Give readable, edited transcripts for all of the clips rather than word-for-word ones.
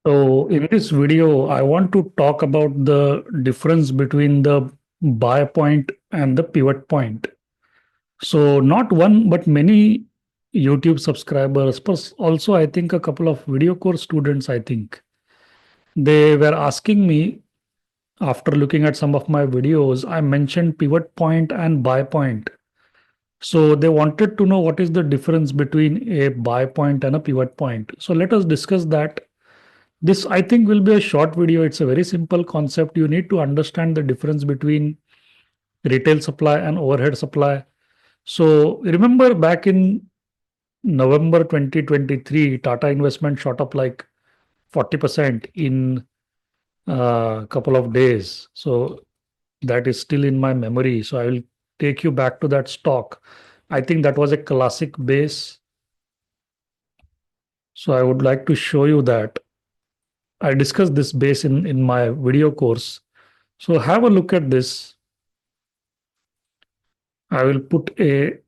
So in this video, I want to talk about the difference between the buy point and the pivot point. So not one, but many YouTube subscribers, plus also I think a couple of video course students, I think they were asking me after looking at some of my videos, I mentioned pivot point and buy point. So they wanted to know what is the difference between a buy point and a pivot point. So let us discuss that. This, I think, will be a short video. It's a very simple concept. You need to understand the difference between retail supply and overhead supply. So, remember back in November 2023, Tata Investment shot up like 40% in a couple of days. So, that is still in my memory. So, I will take you back to that stock. I think that was a classic base. So, I would like to show you that. I discussed this base in my video course. So, have a look at this. I will put a,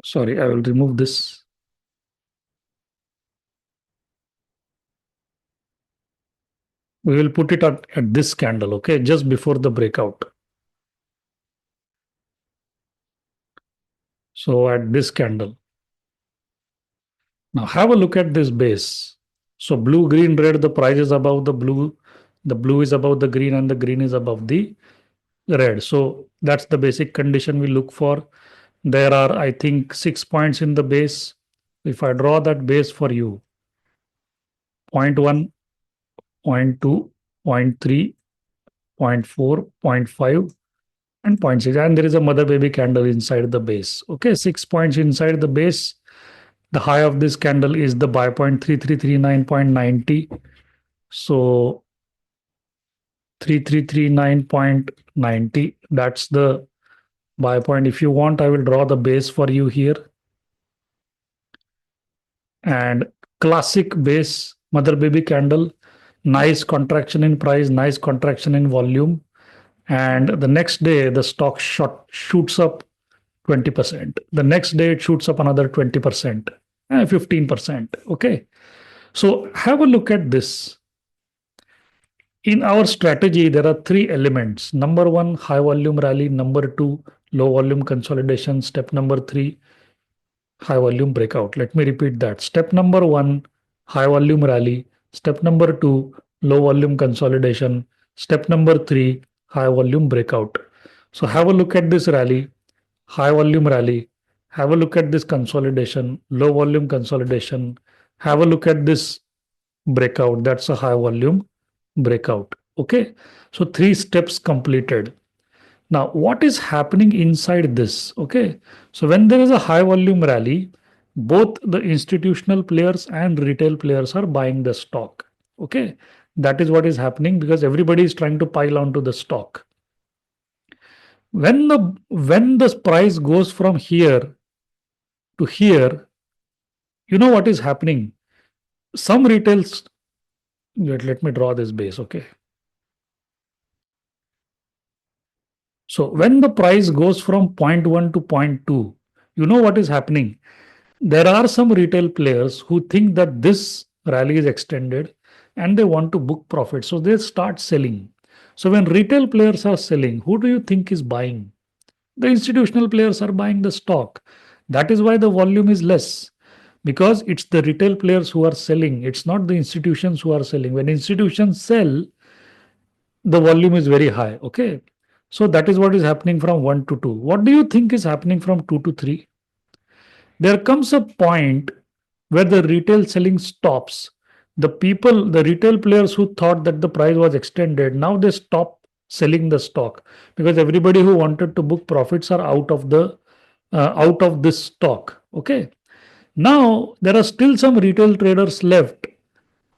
sorry, I will remove this. We will put it at this candle, okay, just before the breakout. So at this candle. Now have a look at this base. So blue, green, red, the price is above the blue is above the green, and the green is above the red. So that's the basic condition we look for. There are, I think, 6 points in the base. If I draw that base for you, point 1, point 2, point 3, point 4, point 5, and point 6, and there is a mother baby candle inside the base. Okay, 6 points inside the base. The high of this candle is the buy point 3339.90. So 3339.90, that's the buy point. If you want, I will draw the base for you here. And classic base, mother baby candle, nice contraction in price, nice contraction in volume. And the next day, the stock shoots up 20%. The next day, it shoots up another 20%, 15%. Okay. So have a look at this. In our strategy, there are three elements. Number one, high volume rally. Number two, low volume consolidation. Step number three, high volume breakout. Let me repeat that. Step number one, high volume rally. Step number two, low volume consolidation. Step number three, high volume breakout. So have a look at this rally, high volume rally. Have a look at this consolidation, low volume consolidation. Have a look at this breakout. That's a high volume breakout. Okay. So three steps completed. Now, what is happening inside this? Okay. So when there is a high volume rally, both the institutional players and retail players are buying the stock. Okay. That is what is happening because everybody is trying to pile onto the stock. When the price goes from here to here, you know what is happening? Some retails, let me draw this base. Okay. So when the price goes from point 1 to point 2, you know what is happening? There are some retail players who think that this rally is extended and they want to book profit. So they start selling. So when retail players are selling, who do you think is buying? The institutional players are buying the stock. That is why the volume is less because it's the retail players who are selling. It's not the institutions who are selling. When institutions sell, the volume is very high. Okay. So that is what is happening from 1 to 2. What do you think is happening from 2 to 3? There comes a point where the retail selling stops. The retail players who thought that the price was extended, now they stop selling the stock because everybody who wanted to book profits are out of this stock. Okay. Now there are still some retail traders left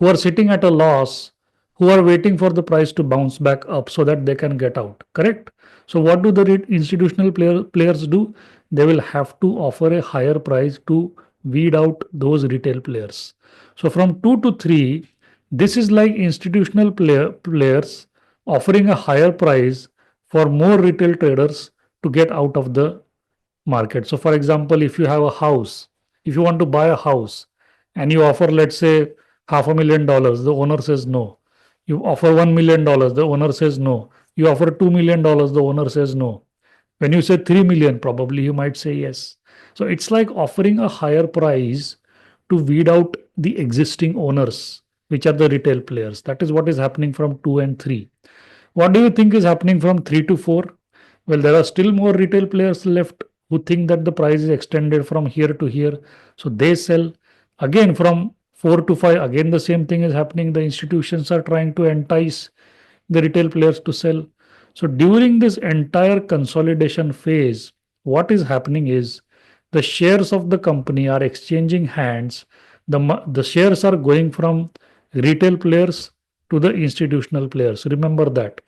who are sitting at a loss, who are waiting for the price to bounce back up so that they can get out. Correct? So, what do the institutional players do? They will have to offer a higher price to weed out those retail players. So, from 2 to 3, this is like institutional players offering a higher price for more retail traders to get out of the market. So, for example, if you have a house, if you want to buy a house, and you offer, let's say, $500,000, the owner says no. You offer $1 million, the owner says no. You offer $2 million, the owner says no. When you say 3 million, probably you might say yes. So it's like offering a higher price to weed out the existing owners, which are the retail players. That is what is happening from 2 and 3. What do you think is happening from 3 to 4? Well, there are still more retail players left who think that the price is extended from here to here. So they sell. Again, from 4 to 5, again, the same thing is happening. The institutions are trying to entice the retail players to sell. So during this entire consolidation phase, what is happening is the shares of the company are exchanging hands. The shares are going from retail players to the institutional players. Remember that.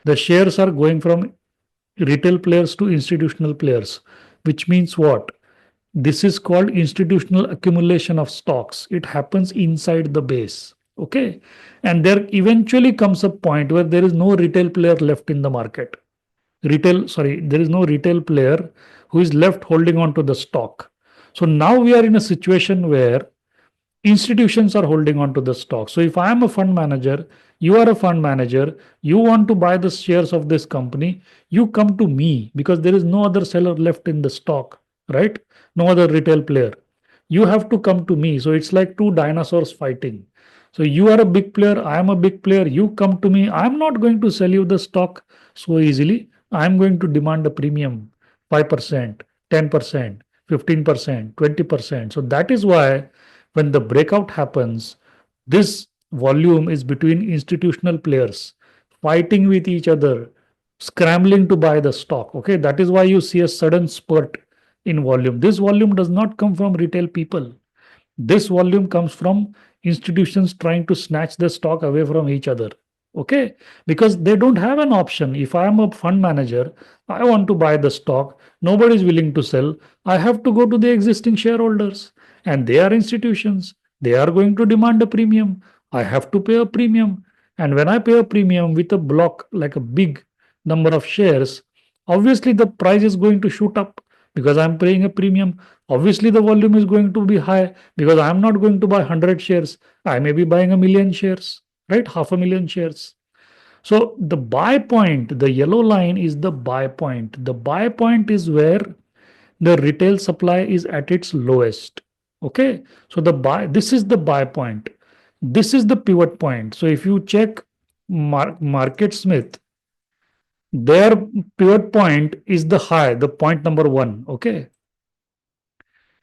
The shares are going from retail players to institutional players, which means what? This is called institutional accumulation of stocks. It happens inside the base. Okay. And there eventually comes a point where there is no retail player left in the market. There is no retail player who is left holding on to the stock. So now we are in a situation where institutions are holding on to the stock. So if I am a fund manager, you are a fund manager, you want to buy the shares of this company, you come to me because there is no other seller left in the stock, right? No other retail player. You have to come to me. So it's like two dinosaurs fighting. So you are a big player, I am a big player, you come to me. I'm not going to sell you the stock so easily. I'm going to demand a premium 5%, 10%, 15%, 20%. So that is why when the breakout happens, this volume is between institutional players fighting with each other, scrambling to buy the stock. Okay, that is why you see a sudden spurt in volume. This volume does not come from retail people. This volume comes from institutions trying to snatch the stock away from each other. Okay, because they don't have an option. If I am a fund manager, I want to buy the stock, nobody is willing to sell. I have to go to the existing shareholders, and they are institutions. They are going to demand a premium. I have to pay a premium. And when I pay a premium with a block like a big number of shares, obviously the price is going to shoot up because I'm paying a premium. Obviously, the volume is going to be high because I'm not going to buy 100 shares. I may be buying a million shares, right? Half a million shares. So the buy point, the yellow line is the buy point. The buy point is where the retail supply is at its lowest. Okay. So this is the buy point. This is the pivot point. So if you check Market Smith, their pivot point is the high, the point number one. Okay.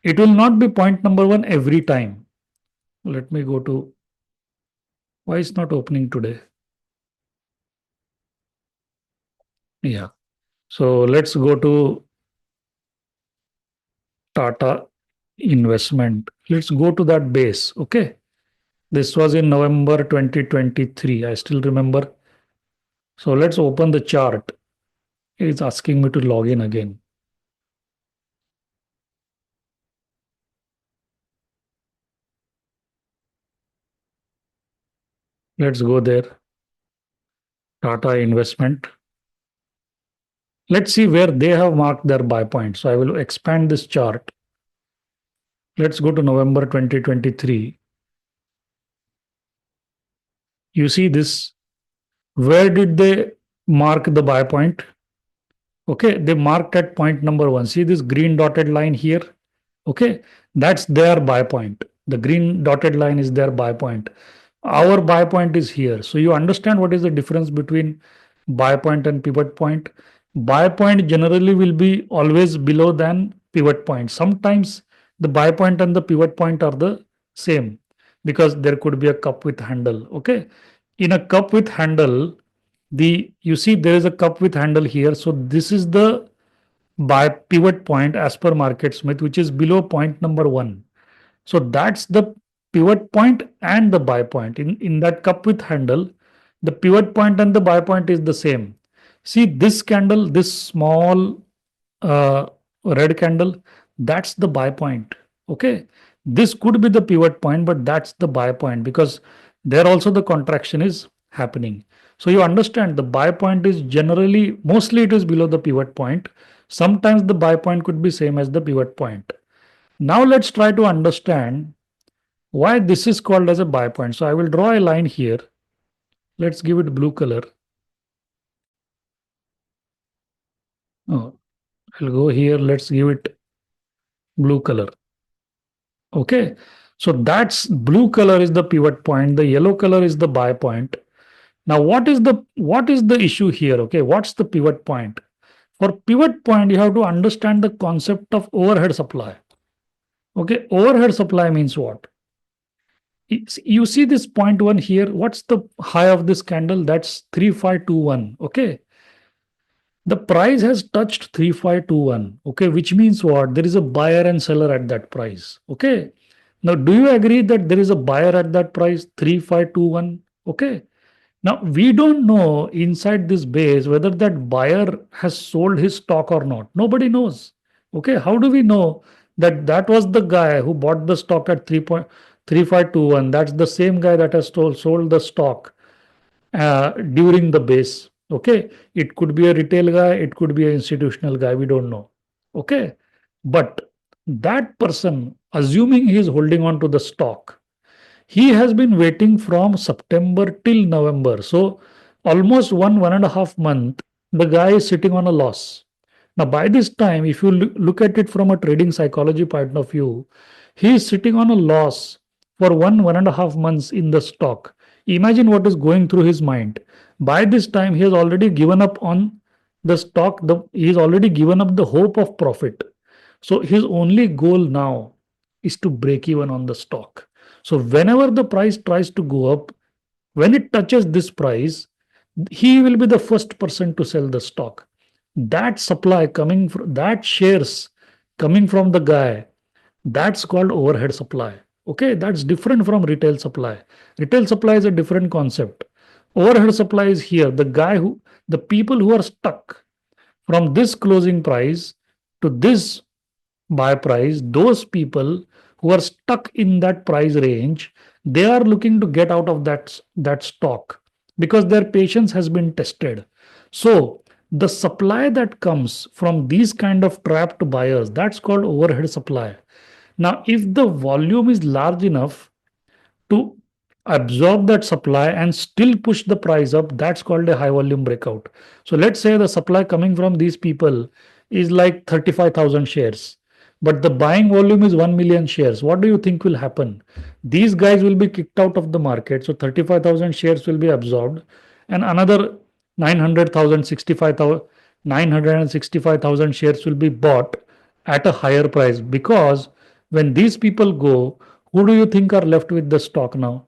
It will not be point number one every time. Let me go to, why is not opening today? Yeah. So let's go to Tata investment. Let's go to that base. Okay. This was in November 2023. I still remember. So let's open the chart. It's asking me to log in again. Let's go there. Tata investment. Let's see where they have marked their buy point. So I will expand this chart. Let's go to November 2023. You see this. Where did they mark the buy point? Okay, they marked at point number one. See this green dotted line here? Okay, that's their buy point. The green dotted line is their buy point. Our buy point is here. So you understand what is the difference between buy point and pivot point? Buy point generally will be always below than pivot point. Sometimes the buy point and the pivot point are the same because there could be a cup with handle. Okay, in a cup with handle, you see there is a cup with handle here. So this is the buy pivot point as per Market Smith, which is below point number one. So that's the pivot point and the buy point. In that cup with handle, the pivot point and the buy point is the same. See this candle, this small uh, red candle, that's the buy point. Okay. This could be the pivot point, but that's the buy point because there also the contraction is happening. So you understand the buy point is generally, mostly it is below the pivot point. Sometimes the buy point could be same as the pivot point. Now let's try to understand Why this is called as a buy point? So I will draw a line here. Let's give it blue color. Oh, I'll go here. Let's give it blue color. Okay. So that's blue color is the pivot point. The yellow color is the buy point. Now, what is the issue here? Okay, what's the pivot point? For pivot point, you have to understand the concept of overhead supply. Okay, overhead supply means what? You see this point one here. What's the high of this candle? That's 3521. Okay, the price has touched 3521. Okay, which means what? There is a buyer and seller at that price. Okay, now do you agree that there is a buyer at that price 3521? Okay, now, we don't know inside this base whether that buyer has sold his stock or not. Nobody knows. Okay, how do we know that that was the guy who bought the stock at 3.3521? That's the same guy that has sold the stock during the base. Okay, it could be a retail guy, it could be an institutional guy. We don't know. Okay, but that person, assuming he is holding on to the stock, he has been waiting from September till November. So almost 1.5 month, the guy is sitting on a loss. Now, by this time, if you look at it from a trading psychology point of view, he is sitting on a loss for 1.5 months in the stock. Imagine what is going through his mind. By this time, he has already given up on the stock. He has already given up the hope of profit. So his only goal now is to break even on the stock. So whenever the price tries to go up, when it touches this price, he will be the first person to sell the stock. That supply coming from that shares coming from the guy, that's called overhead supply. Okay, that's different from retail supply. Retail supply is a different concept. Overhead supply is here. The people who are stuck from this closing price to this buy price, those people who are stuck in that price range, they are looking to get out of that stock because their patience has been tested. So the supply that comes from these kind of trapped buyers, that's called overhead supply. Now if the volume is large enough to absorb that supply and still push the price up, that's called a high volume breakout. So let's say the supply coming from these people is like 35,000 shares, but the buying volume is 1 million shares. What do you think will happen? These guys will be kicked out of the market. So 35,000 shares will be absorbed, and another 900,000, 965,000 shares will be bought at a higher price, because when these people go, who do you think are left with the stock now?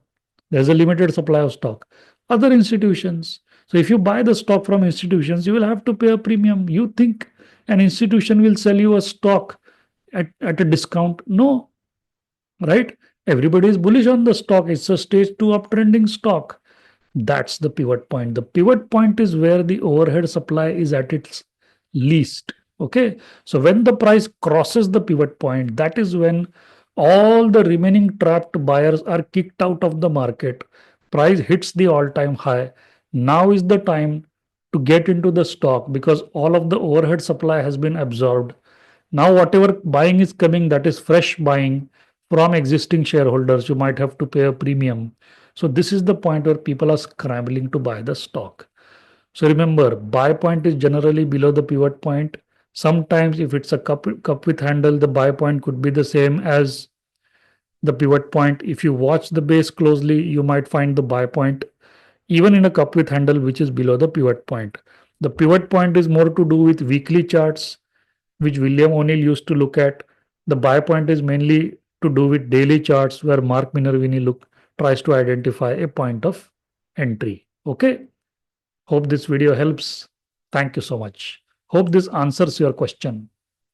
There's a limited supply of stock. Other institutions. So if you buy the stock from institutions, you will have to pay a premium. You think an institution will sell you a stock at a discount? No, right? Everybody is bullish on the stock. It's a stage two uptrending stock. That's the pivot point. The pivot point is where the overhead supply is at its least. Okay. So when the price crosses the pivot point, that is when all the remaining trapped buyers are kicked out of the market. Price hits the all time high. Now is the time to get into the stock because all of the overhead supply has been absorbed. Now, whatever buying is coming, that is fresh buying from existing shareholders. You might have to pay a premium. So, this is the point where people are scrambling to buy the stock. So, remember, buy point is generally below the pivot point. Sometimes, if it's a cup with handle, the buy point could be the same as the pivot point. If you watch the base closely, you might find the buy point even in a cup with handle, which is below the pivot point. The pivot point is more to do with weekly charts, which William O'Neill used to look at. The buy point is mainly to do with daily charts, where Mark Minervini tries to identify a point of entry. Okay. Hope this video helps. Thank you so much. Hope this answers your question.